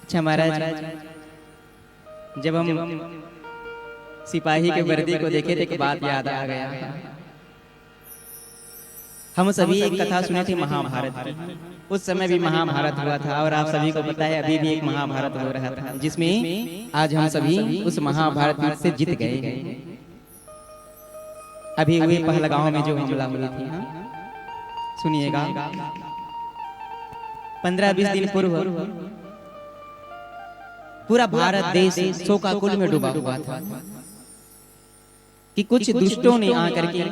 अच्छा महाराज, जब हम सिपाही के वर्दी को देखे थे, एक बात याद आ गया। हम सभी एक कथा सुने थे महाभारत की। उस समय भी महाभारत हुआ था और आप सभी को पता है अभी भी एक महाभारत हो रहा था, जिसमें आज हम सभी उस महाभारत युद्ध से जीत गए। अभी हुए पहलगांव में जो हमला हुई थी, सुनिएगा। 15-20 दिन पूर्व पूरा भारत देश शोकाकुल में डूबा हुआ था कि कुछ दुष्टों ने आकर के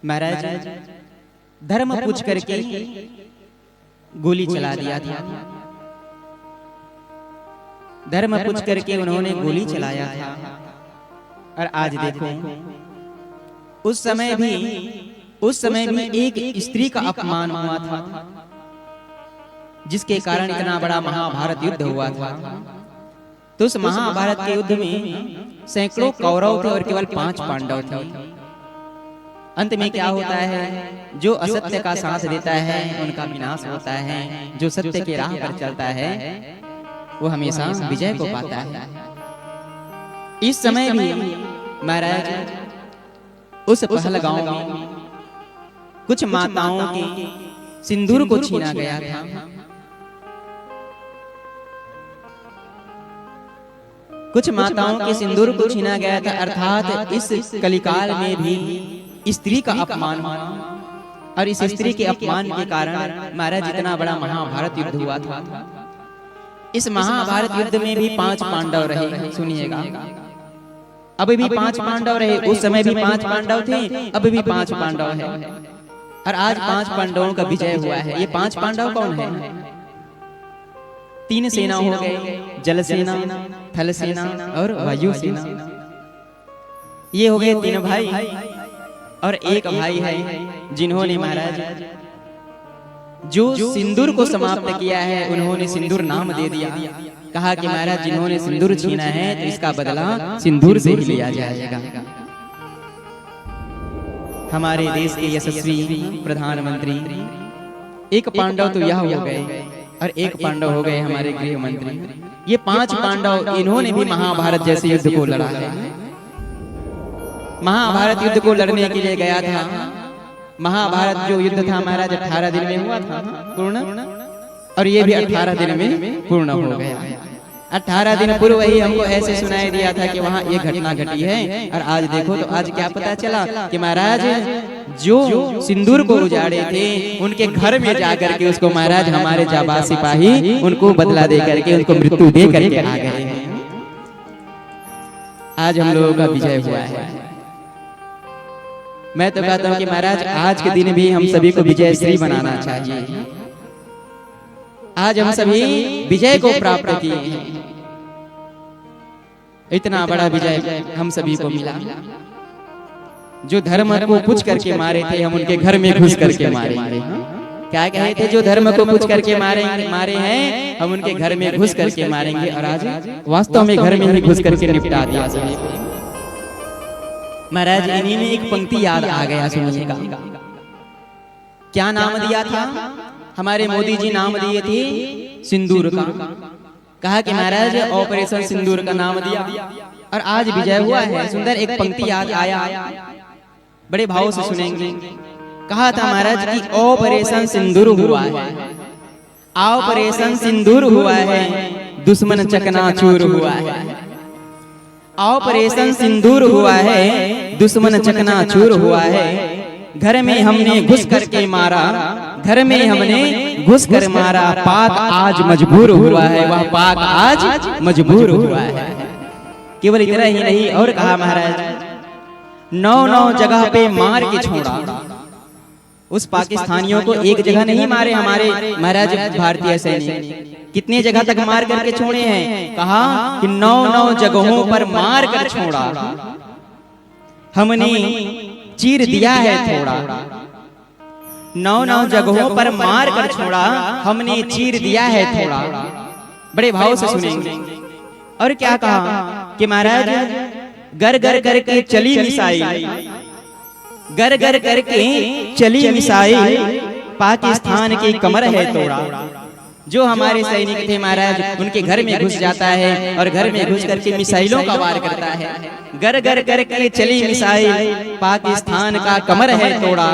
महाराज धर्म पूछ करके गोली चला दिया था। धर्म पूछ करके उन्होंने गोली चलाया था। और आज देखो, उस समय भी एक स्त्री का अपमान हुआ था, जिसके कारण इतना बड़ा महाभारत युद्ध हुआ था। तो उस महाभारत के युद्ध में सैकड़ों कौरव थे और केवल 5 पांडव थे। अंत में क्या होता है, जो असत्य का साथ देता है उनका विनाश होता है, जो सत्य के राह पर चलता है वो हमेशा विजय को पाता है। इस समय भी महाराज उस पहलगांव में कुछ माताओं के सिंदूर को छीना गया था। कुछ माताओं के सिंदूर को छीना गया था, अर्थात इस कलिकाल में भी स्त्री का अपमान हुआ। और इस स्त्री के अपमान के कारण महाराज इतना बड़ा महाभारत युद्ध हुआ था। इस महाभारत युद्ध में भी 5 पांडव रहे। सुनिएगा, अभी भी 5 पांडव रहे। उस समय भी 5 पांडव थे, अभी भी 5 पांडव है। और आज 5 पांडवों का विजय हुआ है। ये 5 पांडव कौन है? 3 सेना हो गए, जल सेना, थल सेना और वायु सेना। ये हो गए 3 भाई। और एक भाई है जिन्होंने महाराज जो सिंदूर को समाप्त किया है, उन्होंने सिंदूर नाम दे दिया। कहा कि महाराज जिन्होंने सिंदूर छीना है तो इसका बदला सिंदूर से ही लिया जाएगा। हमारे देश के यशस्वी प्रधानमंत्री एक पांडव तो यह हो गए और एक पांडव हो गए हमारे गृह मंत्री। ये 5 पांडव, इन्होंने भी महाभारत जैसे युद्ध को लड़ा है। महाभारत युद्ध को लड़ने के लिए गया था। महाभारत जो युद्ध था महाराज 18 दिन में हुआ था पूर्ण, और ये भी 18 दिन में पूर्ण हो गया। 18 दिन पूर्व ही हमको ऐसे सुनाई दिया था कि वहाँ ये घटना घटी है। और आज देखो तो आज क्या पता चला कि महाराज जो सिंदूर को उजाड़े थे उनके घर में जाकर के उसको महाराज हमारे जाबाज सिपाही उनको बदला दे करके, उनको मृत्यु दे करके आ गए। आज हम लोगों का विजय हुआ है। मैं तो कहता हूँ कि महाराज आज के दिन भी हम सभी को विजयश्री बनाना चाहिए। आज हम सभी विजय को प्राप्त किए हैं। इतना बड़ा विजय हम सभी को मिला। जो धर्म को पूछ करके मारे थे, हम उनके घर में घुस करके मारेंगे। क्या कहे थे? जो धर्म को पूछ करके मारे हैं, हम उनके घर में घुस करके मारेंगे। और आज वास्तव में घर में ही घुस करके निपटा दिया सभी को। महाराज इन्हीं में एक पंक्ति याद आ गया, सुनिएगा। क्या नाम दिया था? हमारे मोदी जी नाम दिए थे सिंदूर का। कहा कि महाराज ऑपरेशन सिंदूर का नाम दिया और आज विजय हुआ है। सुंदर एक पंक्ति याद आया, बड़े भाव से सुनेंगे। कहा था महाराज कि ऑपरेशन सिंदूर हुआ है, ऑपरेशन सिंदूर हुआ है, दुश्मन चकनाचूर हुआ है। ऑपरेशन सिंदूर हुआ है, दुश्मन चकनाचूर हुआ है। घर में हमने घुस करके मारा, घर में हमने घुस कर मारा। पाक आज मजबूर हुआ है, वह पाक आज मजबूर हुआ है। केवल इतना ही नहीं, और कहा महाराज 9 जगह पे मार के छोड़ा। उस पाकिस्तानियों को एक जगह नहीं मारे हमारे महाराज भारतीय सैनिक, कितने जगह तक मार करके छोड़े हैं? कहा कि 9 जगहों पर मार कर छोड़ा। हमने चीर दिया है थोड़ा। 9 जगहों पर मार कर छोड़ा, हमने चीर दिया है थोड़ा। बड़े भाव से सुनेंगे। और क्या कहा कि महाराज गर गर करके चली मिसाइल, गर गर करके चली मिसाइल, पाकिस्तान की कमर है तोड़ा। जो हमारे सैनिक थे महाराज, उनके घर में घुस जाता है और घर में घुस करके मिसाइलों का वार करता है। गर गर करके चली मिसाइल, पाकिस्तान का कमर है तोड़ा।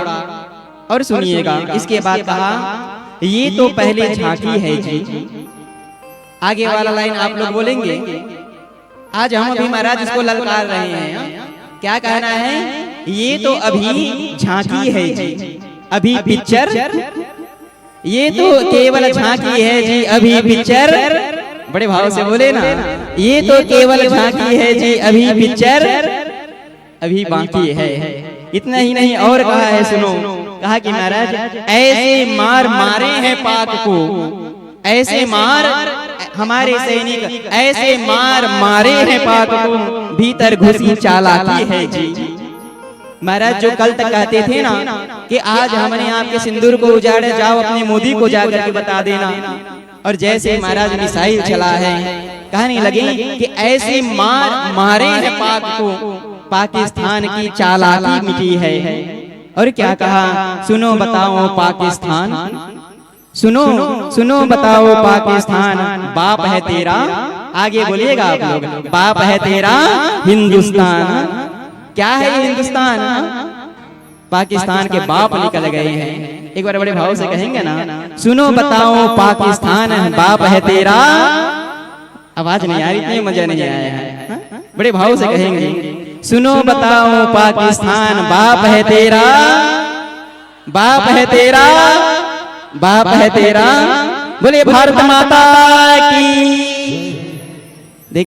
और सुनिएगा इसके बाद कहा, ये तो पहले झांकी है जी। आगे वाला लाइन आप लोग बोलेंगे। आज हम अभी महाराज इसको ललकार रहे हैं। क्या कहना है? ये तो अभी झांकी है जी, अभी पिक्चर, ये तो केवल झांकी है जी, अभी पिक्चर। बड़े भाव से बोले ना, ये तो केवल झांकी है जी, अभी पिक्चर अभी बाकी है। इतना ही नहीं और कहा है, सुनो। कहा कि महाराज ऐसे मार मारे हैं पाक को, ऐसे मार हमारे सैनिक ऐसे मार मारे हैं पाक को, भीतर घुसी चालाकी है जी। महाराज जो कल तक कहते थे ना कि आज हमने आपके सिंदूर को उजाड़े, जाओ अपने मोदी को जाकर के बता देना। और जैसे महाराज मिसाइल चला है, कहने लगे कि ऐसे मार मारे हैं पाक को, पाकिस्तान की चालाकी मिटी है। और क्या कहा? सुनो बताओ पाकिस्तान, सुनो सुनो बताओ पाकिस्तान, बाप है तेरा, आगे बोलिएगा आप लोग, बाप है तेरा हिंदुस्तान। क्या है ये हिंदुस्तान? पाकिस्तान के बाप निकल गए हैं। एक बार बड़े भाव से कहेंगे ना, सुनो बताओ पाकिस्तान, बाप है तेरा। आवाज नहीं आ रही, इतनी मजा नहीं आया है। बड़े भाव से कहेंगे, सुनो बताओ पाकिस्तान, बाप है तेरा, बाप है तेरा, बाप है तेरा। बोले भारत माता की।